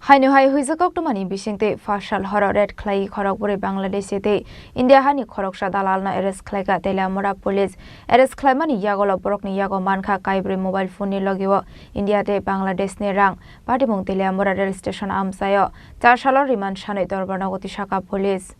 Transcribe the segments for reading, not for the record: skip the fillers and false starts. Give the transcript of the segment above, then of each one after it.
Hainu hai Hoijak KoktwmaniNi Bisingtwi Fashal Horo Red Khlaiwi Khorokbrwi BangaldeshiTei India hani Khoroksa Dalalno arrest Khlaikha Telamura police arrest Khlaimani yagolo borokni yago mankha Kaibrwi mobile phone ni logiwo India te Bangladesh ni rang patimung Telamura rail station amsayo 4 salor remand sanoi Dorbanogoti Shaka police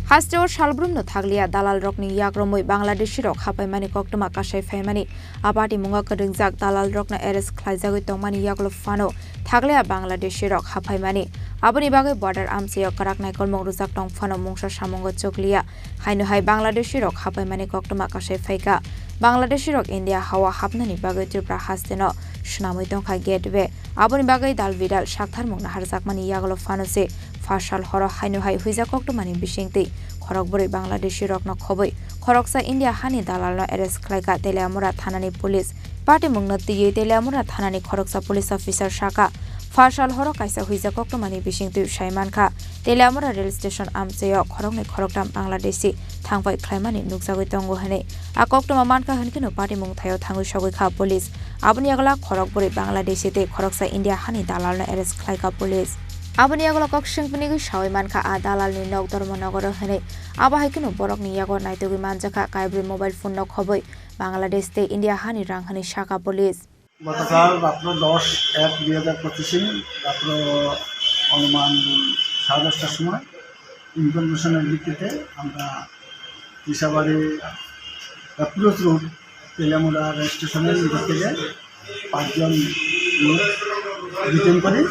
Hasteo Shalbrumno Thaglia Dalal Rockni Yagromoi Bangladeshi Rock Hapaimani Koktwma Kasai Faimani Abati Munga Kadingjak Dalal Rockna arrest Khlaijagoi Tongmani Yaglo Fano Thaglia Bangladeshi Rock Hapaimani Aboni Bagai border Amsio Karaknai Kolmong Rujak Tong Fano Mungsha Shamongo Choklia Hainu Hai Bangladeshi Rock Hapaimani Koktwma Kasai Faika Bangladeshi Rock India Hawa Hapnani Bagai Tripura Hasteno Shnamoi Tongkha Gateway Aboni Bagai Dal Vidal Shakthar Mungna Harjakmani Yaglo Fano se Fashal Horo Hainu Hai Hoijak KoktwmaniNi Bisingtwi Khorokbrwi Bangladeshi Rock no khoboi Khoroksa India hani Dalalno arrest Khlaikha Telamura thanani police party mungna tiye Telamura thanani Khoroksa police officer Shaka Fashal Horo kaisa Hoijak KoktwmaniNi Bisingtwi Saimankha Telamura rail station amchayo Khorokni Khoroktam Bangladeshi thangbai Khlaimani nukjagoi tongo hane a Koktwma mankha hankino party mung thayo thangoi sogoi kha police aboni agla Khorokbrwi BangaldeshiTei Khoroksa India hani Dalalno arrest Khlaikha police Aboni agla KoktwmaniNi shawai mankha a Dalalni nok Dormonogoro hane Abahikino borokni yago naitogui manjaka Kaibrwi mobile phone no khoboi BangaldeshiTei India hani ranghani Shaka police গতকাল রাত্র 10-1-2025 রাত্র অনুমান 10:30টার সময় ইনফরমেশনের ভিত্তিতে আমরা দিশাবাড়ি approach road তেলামুড়া rail স্টেশনের নিকট থেকে 5 জন লোক ডিটেইন করি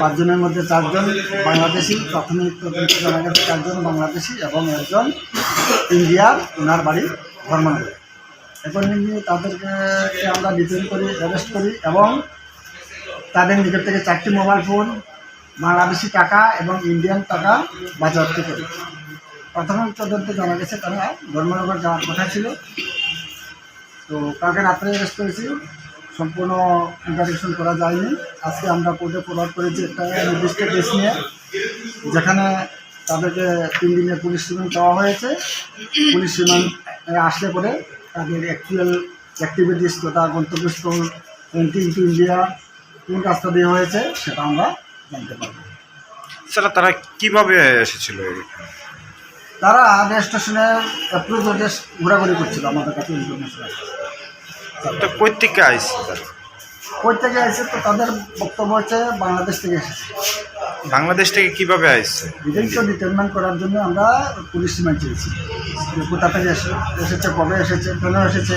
5 জনের মধ্যে 4 জন বাংলাদেশি প্রাথমিক তদন্তে জানা গেছে 4 জন বাংলাদেশি এবং একজন ইন্ডিয়ার ওনার বাড়ি ধর্মনগরে এখন তাদেরকে আমরা ডিটেইন করি অ্যারেস্ট করি এবং তাদের নিকট থেকে 4টি মোবাইল ফোন বাংলাদেশি টাকা এবং ইন্ডিয়ান টাকা বাজেয়াপ্ত করি প্রাথমিক তদন্তে জানা গেছে তারা ধর্মনগর যাওয়ার কথা ছিল তো কালকে রাত্রে অ্যারেস্ট করেছি সম্পূর্ণ ইন্টারভিউশন করা যায়নি আজকে আমরা কোর্টে ফরওয়ার্ড করেছি একটা নির্দিষ্ট কেস নিয়ে যেখানে তাদেরকে 3 দিনের পুলিশ রিমান্ড দেওয়া হয়েছে পুলিশ রিমান্ড আসলে পরে তাদের অ্যাকচুয়াল অ্যাক্টিভিটিস তথা গন্তব্যস্থল এন্ট্রি ইন্টু ইন্ডিয়া কোন রাস্তা দিয়ে হয়েছে সেটা আমরা জানতে পারব স্যার তারা কীভাবে এসেছিল তারা রেল স্টেশনের অ্যাপ্রোচ রোডে ঘোরাঘুরি করছিল আমাদের কাছে ইনফরমেশন আছে কই থেকে আসছে কই থেকে আসছে তো তাদের বক্তব্য হচ্ছে বাংলাদেশ থেকে এসেছে বাংলাদেশ থেকে কীভাবে আসছে এটাই তো ডিটারমাইন করার জন্য আমরা পুলিশ রিমান্ড চেয়েছি কোথা থেকে এসেছে কবে এসেছে কেন এসেছে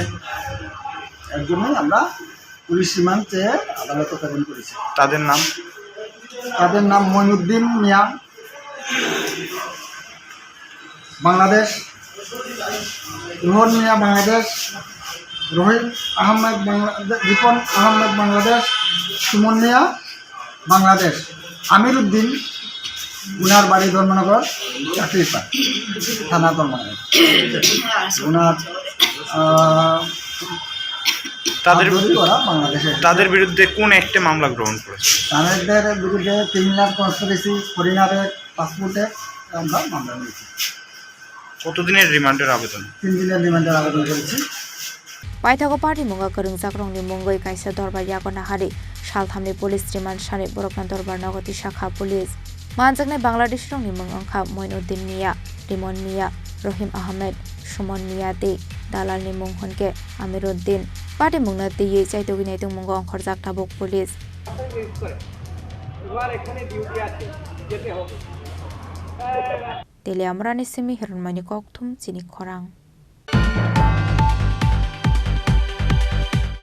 এর জন্যই আমরা পুলিশ রিমান্ড চেয়ে আদালতে প্রেরণ করেছি তাদের নাম মঈনুদ্দিন মিয়া বাংলাদেশ রোহন মিয়া বাংলাদেশ রোহিত আহমেদ বাংলাদেশ রিপন আহমেদ বাংলাদেশ সুমন মিয়া বাংলাদেশ আমির উদ্দিন উনার বাড়ি ধর্মনগর চাকরি পায় থানা ধর্মনগর উনার তাদের বিরুদ্ধে কোন একটা মামলা গ্রহণ করেছে তাদের বিরুদ্ধে ক্রিমিনাল কনস্পিরেসি ফরেনারের পাসপোর্টে আমরা মামলা নিয়েছি কতদিনের রিমান্ডের আবেদন 3 দিনের রিমান্ডের আবেদন করেছি Paithago party munga Khorang ni mungoi kaisa dorbar yagona hari salthamni police remand sani borokna dorbar nogoti shakha police manjaknai Bangladesh rong ni mung angkha Moinuddin Mia Rimon Mia Rohim Ahmed Sumon Mia te Dalal ni mung honke Amiruddin party mungna tiye chaitogi naitung mungo Khorjak tabok police Telamura ni semi Khorokbrwi Chini Khorang